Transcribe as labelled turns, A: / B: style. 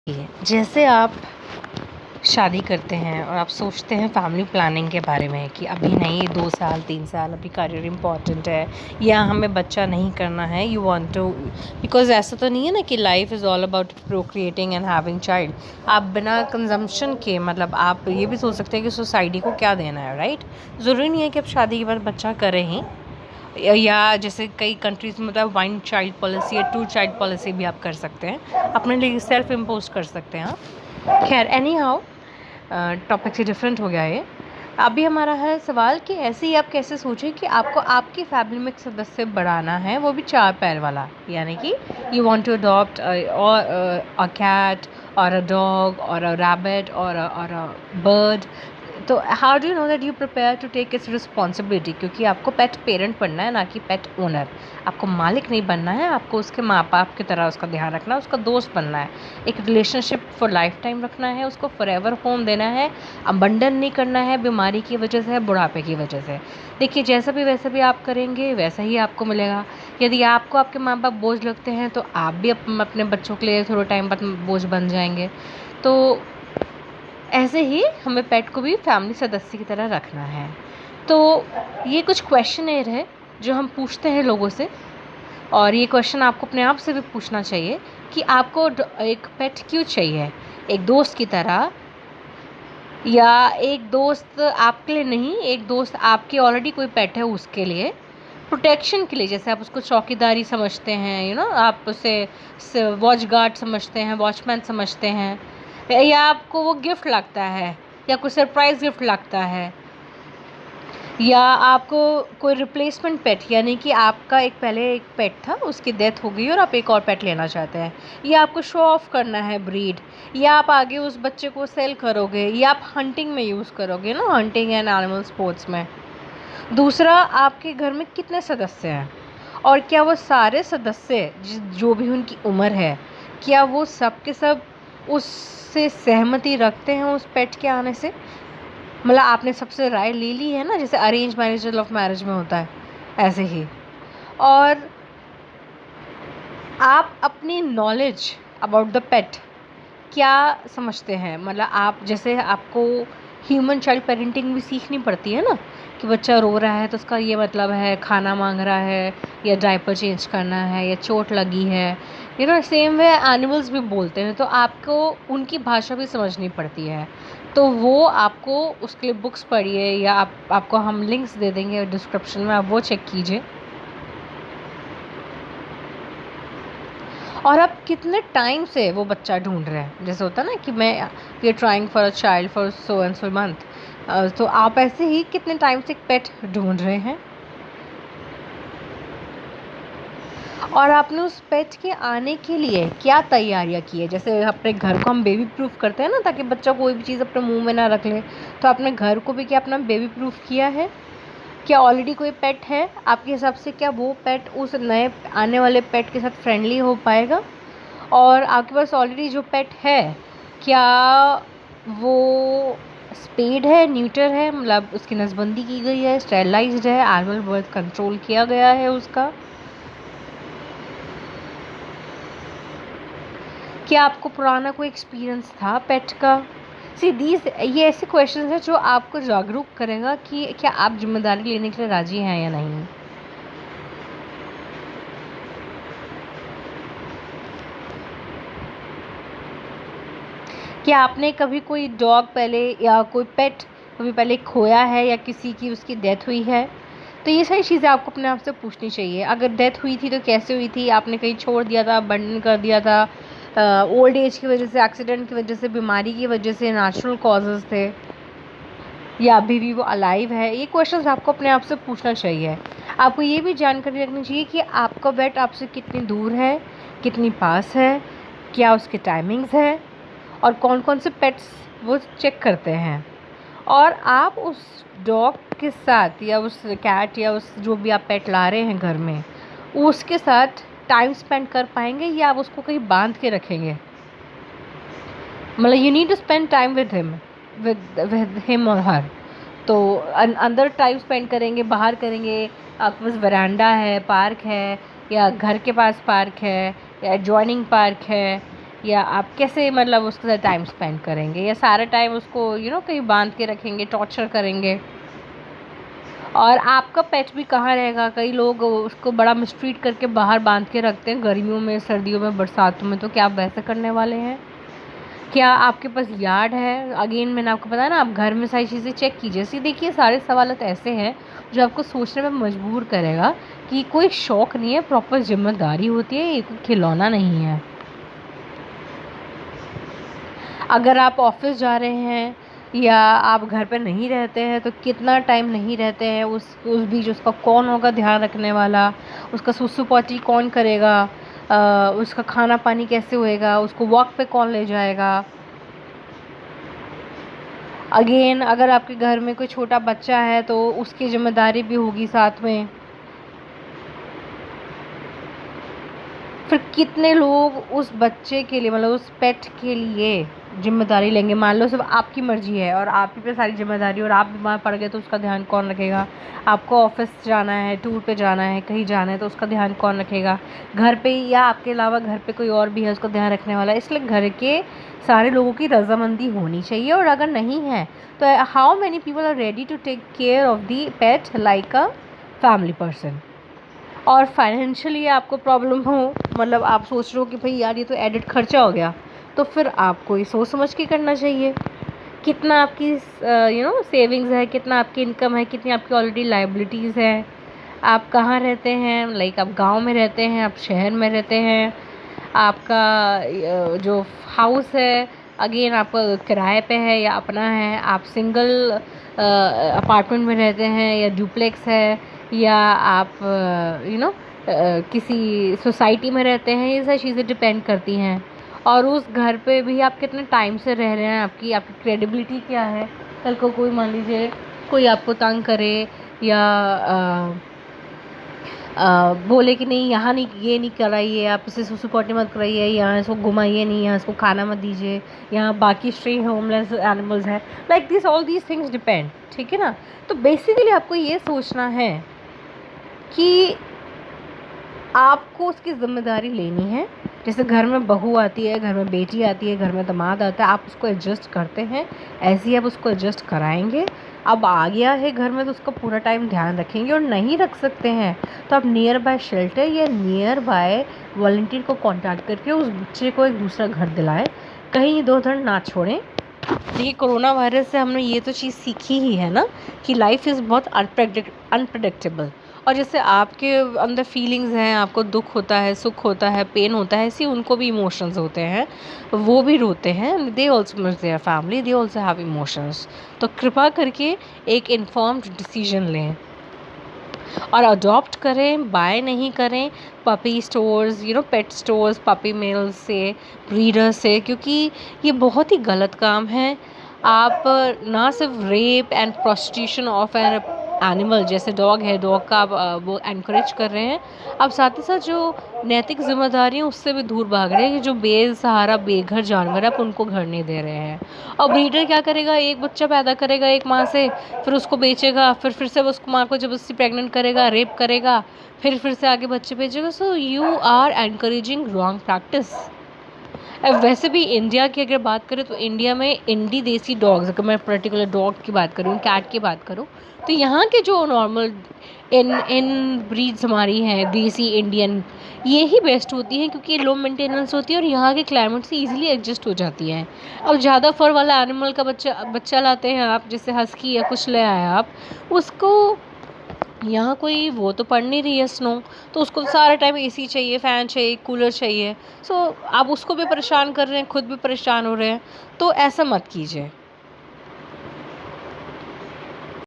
A: जैसे आप शादी करते हैं और आप सोचते हैं फैमिली प्लानिंग के बारे में कि अभी नहीं 2 साल 3 साल अभी करियर इम्पॉर्टेंट है या हमें बच्चा नहीं करना है यू वांट टू बिकॉज़ ऐसा तो नहीं है ना कि life is all about प्रोक्रिएटिंग and having child. आप बिना कंजम्पशन के मतलब आप ये भी सोच सकते हैं कि सोसाइटी को क्या देना है, राइट? ज़रूरी नहीं है कि आप शादी के बाद बच्चा करें ही, या जैसे कई कंट्रीज़ में मतलब 1 चाइल्ड पॉलिसी या 2 चाइल्ड पॉलिसी भी आप कर सकते हैं, अपने लिए सेल्फ इम्पोज कर सकते हैं आप। खैर एनी हाउ, टॉपिक से डिफरेंट हो गया ये। अभी हमारा है सवाल कि ऐसे ही आप कैसे सोचें कि आपको आपकी फैमिली में एक सदस्य बढ़ाना है, वो भी 4 पैर वाला, यानी कि you want to adopt a cat और अ डॉग और अ रैबिट और अ बर्ड। तो how do you know that you prepare to take its responsibility, क्योंकि आपको पेट पेरेंट बनना है ना कि पेट ओनर। आपको मालिक नहीं बनना है, आपको उसके माँ बाप की तरह उसका ध्यान रखना है, उसका दोस्त बनना है, एक रिलेशनशिप फॉर लाइफ टाइम रखना है, उसको फॉरएवर होम देना है, अबंडन नहीं करना है बीमारी की वजह से, बुढ़ापे की वजह से। देखिए जैसा भी वैसा भी आप करेंगे वैसा ही आपको मिलेगा। यदि आपको आपके माँ बाप बोझ लगते हैं तो आप भी अपने बच्चों के लिए थोड़े टाइम बाद बोझ बन जाएंगे। तो ऐसे ही हमें पेट को भी फैमिली सदस्य की तरह रखना है। तो ये कुछ क्वेश्चनेयर है जो हम पूछते हैं लोगों से, और ये क्वेश्चन आपको अपने आप से भी पूछना चाहिए कि आपको एक पेट क्यों चाहिए, एक दोस्त की तरह, या एक दोस्त आपके लिए नहीं, एक दोस्त आपके ऑलरेडी कोई पेट है उसके लिए प्रोटेक्शन के लिए। जैसे आप उसको चौकीदारी समझते हैं, आप उसे वॉच गार्ड समझते हैं, वॉचमैन समझते हैं, या आपको वो गिफ्ट लगता है या कोई सरप्राइज गिफ्ट लगता है, या आपको कोई रिप्लेसमेंट पेट, यानी कि आपका पहले एक पेट था उसकी डेथ हो गई और आप एक और पेट लेना चाहते हैं, या आपको शो ऑफ करना है ब्रीड, या आप आगे उस बच्चे को सेल करोगे, या आप हंटिंग में यूज़ करोगे ना, हंटिंग एंड एनिमल स्पोर्ट्स में। दूसरा, आपके घर में कितने सदस्य हैं और क्या वो सारे सदस्य जो भी उनकी उम्र है, क्या वो सब के सब उससे सहमति रखते हैं उस पेट के आने से। मतलब आपने सबसे राय ले ली है ना, जैसे अरेंज मैरिज लव मैरिज में होता है ऐसे ही। और आप अपनी नॉलेज अबाउट द पेट क्या समझते हैं, मतलब आप जैसे आपको ह्यूमन चाइल्ड पेरेंटिंग भी सीखनी पड़ती है ना, कि बच्चा रो रहा है तो उसका ये मतलब है खाना मांग रहा है या डायपर चेंज करना है या चोट लगी है, सेम वे एनिमल्स भी बोलते हैं, तो आपको उनकी भाषा भी समझनी पड़ती है। तो वो आपको उसके लिए बुक्स पढ़िए, या आपको हम लिंक्स दे देंगे डिस्क्रिप्शन में, आप वो चेक कीजिए। और आप कितने टाइम से वो बच्चा ढूंढ रहे हैं, जैसे होता है ना कि मैं we are trying for a child for so and so month, तो आप ऐसे ही कितने टाइम से एक पेट ढूंढ रहे हैं, और आपने उस पेट के आने के लिए क्या तैयारियां की है। जैसे अपने घर को हम बेबी प्रूफ करते हैं ना, ताकि बच्चा कोई भी चीज़ अपने मुंह में ना रख ले, तो आपने घर को भी क्या अपना बेबी प्रूफ किया है। क्या ऑलरेडी कोई पेट है आपके हिसाब से, क्या वो पेट उस नए आने वाले पेट के साथ फ्रेंडली हो पाएगा। और आपके पास ऑलरेडी जो पेट है, क्या वो स्पेड है, न्यूटर है, मतलब उसकी नसबंदी की गई है, स्टेरलाइज्ड है, एनिमल बर्थ कंट्रोल किया गया है उसका। क्या आपको पुराना कोई एक्सपीरियंस था पेट का। ये ऐसे क्वेश्चंस हैं जो आपको जागरूक करेगा कि क्या आप जिम्मेदारी लेने के लिए राजी हैं या नहीं। क्या आपने कभी कोई डॉग पहले या कोई पेट कभी पहले खोया है, या किसी की उसकी डेथ हुई है। तो ये सारी चीज़ें आपको अपने आप से पूछनी चाहिए। अगर डेथ हुई थी तो कैसे हुई थी, आपने कहीं छोड़ दिया था, अबंडन कर दिया था, ओल्ड एज की वजह से, एक्सीडेंट की वजह से, बीमारी की वजह से, नेचुरल कॉजेज़ थे, या अभी भी वो अलाइव है। ये क्वेश्चंस आपको अपने आप से पूछना चाहिए। आपको ये भी जानकारी रखनी चाहिए कि आपका पेट आपसे कितनी दूर है, कितनी पास है, क्या उसकी टाइमिंग्स है, और कौन कौन से पेट्स वो चेक करते हैं। और आप उस डॉग के साथ या उस कैट या उस जो भी आप पेट ला रहे हैं घर में, उसके साथ टाइम स्पेंड कर पाएंगे, या आप उसको कहीं बांध के रखेंगे। मतलब you need to spend time with him और हर। तो अंदर टाइम स्पेंड करेंगे, बाहर करेंगे, आपके पास वरांडा है, पार्क है, या घर के पास पार्क है, या एडजॉइनिंग पार्क है, या आप कैसे मतलब उसके साथ टाइम स्पेंड करेंगे, या सारा टाइम उसको कहीं बांध के रखेंगे, टॉर्चर करेंगे। और आपका पेट भी कहाँ रहेगा, कई लोग उसको बड़ा मिस्ट्रीट करके बाहर बांध के रखते हैं गर्मियों में, सर्दियों में, बरसातों में, तो क्या आप वैसे करने वाले हैं? क्या आपके पास यार्ड है? अगेन मैंने आपको बताया ना, आप घर में सारी चीज़ें चेक कीजिए। सी देखिए, सारे सवाल तो ऐसे हैं जो आपको सोचने में मजबूर करेगा कि कोई शौक नहीं है, प्रॉपर जिम्मेदारी होती है, ये कोई खिलौना नहीं है। अगर आप ऑफिस जा रहे हैं या आप घर पे नहीं रहते हैं तो कितना टाइम नहीं रहते हैं, उस बीच उसका कौन होगा ध्यान रखने वाला, उसका सुसु पोटी कौन करेगा, उसका खाना पानी कैसे होएगा, उसको वॉक पे कौन ले जाएगा। अगेन अगर आपके घर में कोई छोटा बच्चा है तो उसकी जिम्मेदारी भी होगी साथ में। फिर कितने लोग उस बच्चे के लिए, मतलब उस पेट के लिए जिम्मेदारी लेंगे? मान लो सिर्फ आपकी मर्जी है और आप ही पे सारी जिम्मेदारी, और आप बीमार पड़ गए तो उसका ध्यान कौन रखेगा? आपको ऑफिस जाना है, टूर पे जाना है, कहीं जाना है, तो उसका ध्यान कौन रखेगा? घर पे या आपके अलावा घर पे कोई और भी है उसका ध्यान रखने वाला? इसलिए घर के सारे लोगों की रजामंदी होनी चाहिए, और अगर नहीं है तो how many people are ready to take care of the pet like a family person? और फाइनेंशियली आपको प्रॉब्लम हो, मतलब आप सोच रहे हो कि भाई यार ये तो एडिड खर्चा हो गया, तो फिर आपको ये सोच समझ के करना चाहिए। कितना आपकी सेविंग्स है, कितना आपकी इनकम है, कितनी आपकी ऑलरेडी लाइबिलिटीज़ है, आप कहाँ रहते हैं, लाइक आप गांव में रहते हैं, आप शहर में रहते हैं, आपका जो हाउस है अगेन आपका किराए पे है या अपना है, आप सिंगल अपार्टमेंट में रहते हैं या डुप्लेक्स है, या आप किसी सोसाइटी में रहते हैं, ये सारी चीज़ें डिपेंड करती हैं। और उस घर पे भी आप कितने टाइम से रह रहे हैं, आपकी आपकी क्रेडिबिलिटी क्या है। कल को कोई मान लीजिए कोई आपको तंग करे या बोले कि नहीं यहाँ नहीं, ये नहीं कराइए, आप इसे सुसु पोटी मत कराइए, यहाँ इसको घुमाइए नहीं, यहाँ इसको खाना मत दीजिए, यहाँ बाकी स्ट्रे होमलेस एनिमल्स हैं, like this all these things depend. ठीक है ना? तो बेसिकली आपको ये सोचना है कि आपको उसकी ज़िम्मेदारी लेनी है। जैसे घर में बहू आती है, घर में बेटी आती है, घर में दामाद आता है, आप उसको एडजस्ट करते हैं, ऐसे ही आप उसको एडजस्ट कराएंगे। अब आ गया है घर में तो उसका पूरा टाइम ध्यान रखेंगे, और नहीं रख सकते हैं तो आप नियर बाय शेल्टर या नियर बाय वॉलंटियर को कांटेक्ट करके उस बच्चे को एक दूसरा घर दिलाएं, कहीं इधर-उधर ना छोड़ें। देखिए, कोरोना वायरस से हमने ये तो चीज़ सीखी ही है ना कि लाइफ इज़ बहुत अनप्रडिक्टेबल। और जैसे आपके अंदर फीलिंग्स हैं, आपको दुख होता है, सुख होता है, पेन होता है, ऐसे उनको भी इमोशंस होते हैं, वो भी रोते हैं, they also miss their family, they also have emotions. तो कृपा करके एक इन्फॉर्म्ड डिसीजन लें और अडॉप्ट करें, बाय नहीं करें puppy stores, pet stores, puppy mills से, ब्रीडर से, क्योंकि ये बहुत ही गलत काम है। आप ना सिर्फ rape and prostitution of an animal, जैसे डॉग है, डॉग का आप वो एनकरेज कर रहे हैं, आप साथ ही साथ जो नैतिक जिम्मेदारी है उससे भी दूर भाग रहे हैं, कि जो बेसहारा बेघर जानवर है आप उनको घर नहीं दे रहे हैं। और ब्रीडर क्या करेगा, एक बच्चा पैदा करेगा एक माँ से, फिर उसको बेचेगा, फिर से उसको माँ को जबरदस्ती प्रेग्नेंट करेगा, रेप करेगा, फिर से आगे बच्चे भेजेगा। So you are encouraging wrong practice. वैसे भी इंडिया की अगर बात करें तो इंडिया में इंडी देसी डॉग्स, अगर मैं पर्टिकुलर डॉग की बात करूँ, कैट की बात करूँ, तो यहाँ के जो नॉर्मल इन इन ब्रीड्स हमारी हैं देसी इंडियन, ये ही बेस्ट होती हैं, क्योंकि लो मेंटेनेंस होती है और यहाँ के क्लाइमेट से इजीली एडजस्ट हो जाती हैं। अब ज़्यादा फर वाला एनिमल का बच्चा लाते हैं आप, जैसे हस्की या कुछ ले आए आप, उसको यहाँ कोई वो तो पड़ नहीं रही है स्नो, तो उसको तो सारा टाइम एसी चाहिए, फ़ैन चाहिए, कूलर चाहिए। सो आप उसको भी परेशान कर रहे हैं, खुद भी परेशान हो रहे हैं, तो ऐसा मत कीजिए।